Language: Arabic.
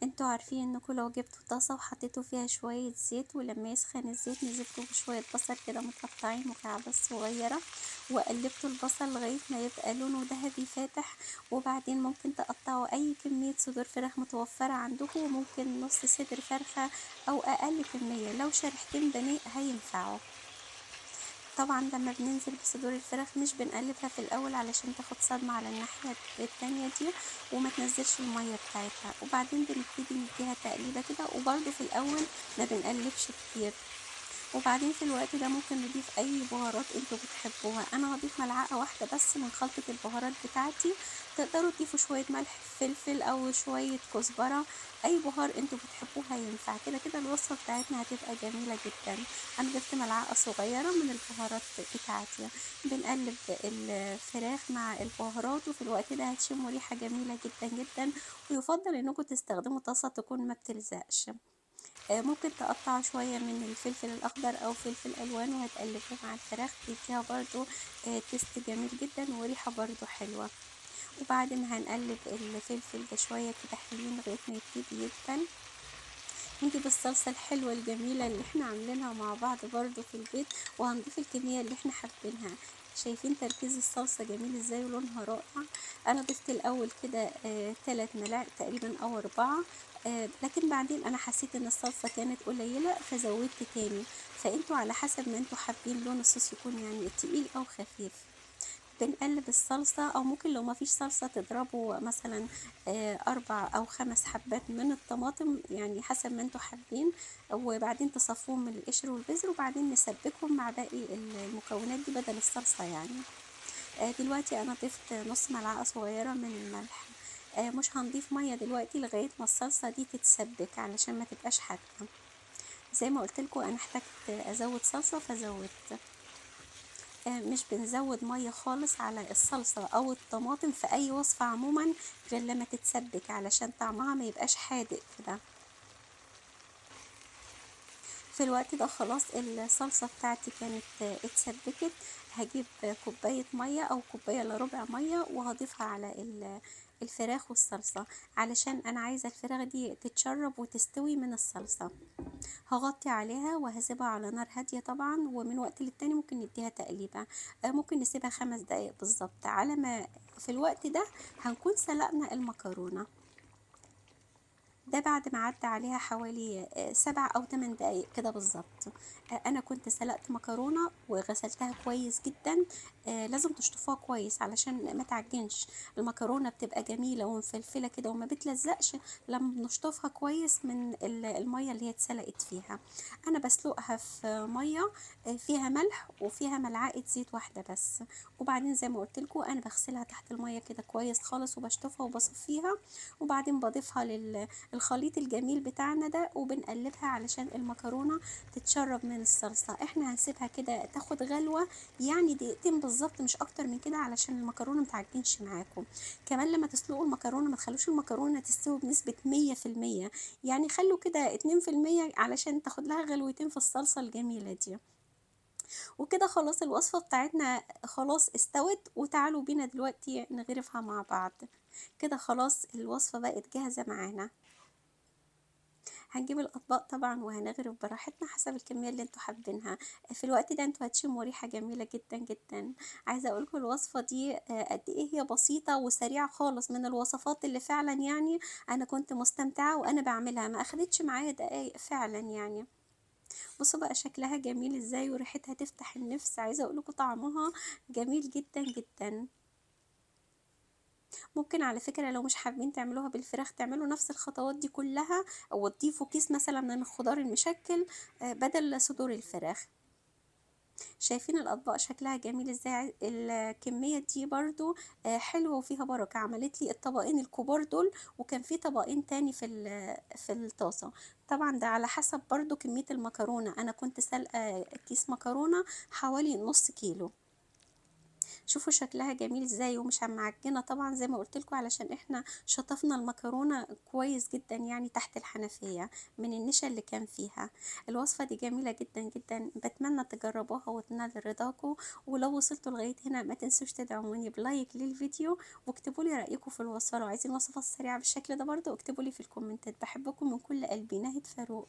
انتوا عارفين انكم لو جبتوا طاسة وحطيتوا فيها شوية زيت، ولما يسخن الزيت نزلتوا بشوية بصل كده متقطعين مكعبات صغيرة، وقلبتوا البصل لغاية ما يبقى لونه ذهبي فاتح، وبعدين ممكن تقطعوا اي كمية صدور فراخ متوفرة عندكم، وممكن نص صدر فرخة او اقل كمية، لو شريحتين بانيه هينفعوا. طبعا لما بننزل بصدور الفراخ مش بنقلبها في الاول علشان تاخد صدمة على الناحية التانية دي وما تنزلش المية بتاعتها، وبعدين بنبتدي نديها تقليبة كده، وبرده في الاول ما بنقلبش كتير. وبعدين في الوقت ده ممكن نضيف اي بهارات انتوا بتحبوها. انا هضيف ملعقة واحدة بس من خلطة البهارات بتاعتي، تقدروا تضيفوا شوية ملح فلفل او شوية كزبرة، اي بهار انتوا بتحبوها ينفع. كده كده الوصفة بتاعتنا هتبقى جميلة جدا. انا ضفت ملعقة صغيرة من البهارات بتاعتي. بنقلب الفراخ مع البهارات، وفي الوقت ده هتشموا ريحة جميلة جدا جدا. ويفضل انكم تستخدموا طاسة تكون ما بتلزقش. ممكن تقطع شوية من الفلفل الأخضر أو فلفل ألوان وهتقلبه مع الفراخ، بيديها برضو تيست جميل جدا وريحة برضو حلوة. وبعدين هنقلب الفلفل ده شوية كده حلوين لغاية ما يبتدي يدبل. نجيب الصلصة الحلوة الجميلة اللي احنا عاملينها مع بعض برضو في البيت، وهنضيف الكمية اللي احنا حابينها. شايفين تركيز الصلصة جميل ازاي ولونها رائع. انا ضفت الاول كده 3 ملاعق تقريبا او 4، لكن بعدين انا حسيت ان الصلصة كانت قليلة فزودت تاني. فانتوا على حسب ما انتوا حابين لون الصوص يكون يعني تقيل او خفيف. بنقلب الصلصة، او ممكن لو ما فيش صلصة تضربوا مثلا 4 أو 5 حبات من الطماطم، يعني حسب ما انتوا حابين. وبعدين تصفوهم من القشر والبذر، وبعدين نسبكهم مع باقي المكونات دي بدل الصلصة يعني. دلوقتي انا ضفت نص ملعقة صغيرة من الملح. مش هنضيف مية دلوقتي لغاية ما الصلصة دي تتسبك علشان ما تبقاش حادقة. زي ما قلتلكوا انا احتجت ازود صلصة فزودت. مش بنزود مية خالص على الصلصة او الطماطم في اي وصفة عموما غير لما تتسبك علشان طعمها ما يبقاش حادق كده. في الوقت ده خلاص الصلصة بتاعتي كانت اتسبكت. هجيب كوباية مية او كوباية الا ربع مية وهضيفها على الفراخ والصلصة، علشان انا عايزة الفراخ دي تتشرب وتستوي من الصلصة. هغطي عليها وهسيبها على نار هادية طبعا، ومن وقت للتاني ممكن نديها تقليبة. ممكن نسيبها 5 دقايق بالظبط، على ما في الوقت ده هنكون سلقنا المكرونة. ده بعد ما عدى عليها حوالي 7 أو 8 دقايق كده بالظبط. أنا كنت سلقت مكرونة وغسلتها كويس جدا. لازم تشطفوها كويس علشان ما تعجنش. المكرونة بتبقى جميلة ومفلفلة كده وما بتلزقش لما بنشطفها كويس من المية اللي هي اتسلقت فيها. أنا بسلقها في مية فيها ملح وفيها ملعقة زيت واحدة بس. وبعدين زي ما قلتلكوا أنا بغسلها تحت المية كده كويس خالص وبشطفها وبصفيها، وبعدين بضيفها الخليط الجميل بتاعنا ده وبنقلبها علشان المكرونة تتشرب من الصلصة. احنا هنسيبها كده تاخد غلوة، يعني دقيقتين بالظبط مش اكتر من كده علشان المكرونة متعجنش معاكم. كمان لما تسلقوا المكرونة ما تخلوش المكرونة تستوي بنسبة 100%، يعني خلوا كده 2% علشان تاخد لها غلوتين في الصلصة الجميلة دي. وكده خلاص الوصفة بتاعتنا خلاص استوت، وتعالوا بينا دلوقتي نغرفها مع بعض. كده خلاص الوصفة بقت جاهزة معانا. هنجيب الاطباق طبعا وهنغرف براحتنا حسب الكميه اللي انتوا حابينها. في الوقت ده انتوا هتشموا ريحه جميله جدا جدا. عايزه اقولكم الوصفه دي قد ايه هي بسيطه وسريعه خالص، من الوصفات اللي فعلا يعني انا كنت مستمتعه وانا بعملها، ما اخدتش معايا دقايق فعلا يعني. بصوا بقى شكلها جميل ازاي وريحتها تفتح النفس. عايزه اقولكم طعمها جميل جدا جدا. ممكن على فكرة لو مش حابين تعملوها بالفراخ تعملوا نفس الخطوات دي كلها، او تضيفوا كيس مثلا من الخضار المشكل بدل صدور الفراخ. شايفين الاطباق شكلها جميل ازاي. الكمية دي برضو حلوة وفيها بركة. عملت لي الطبقين الكبار دول، وكان في طبقين تاني في الطاسة. طبعا ده على حسب برضو كمية المكرونة. انا كنت سلقة كيس مكرونة حوالي نص كيلو. شوفوا شكلها جميل ازاي ومش معجنة طبعا زي ما قلت لكم، علشان احنا شطفنا المكرونة كويس جدا يعني تحت الحنفية من النشا اللي كان فيها. الوصفة دي جميلة جدا جدا، بتمنى تجربوها وتنال رضاكم. ولو وصلتوا لغاية هنا ما تنسوش تدعموني بلايك للفيديو، واكتبوا لي رأيكم في الوصفة. لو عايزين وصفات سريعة بالشكل ده برضو اكتبوا لي في الكومنتات. بحبكم من كل قلبي. نهد فاروق.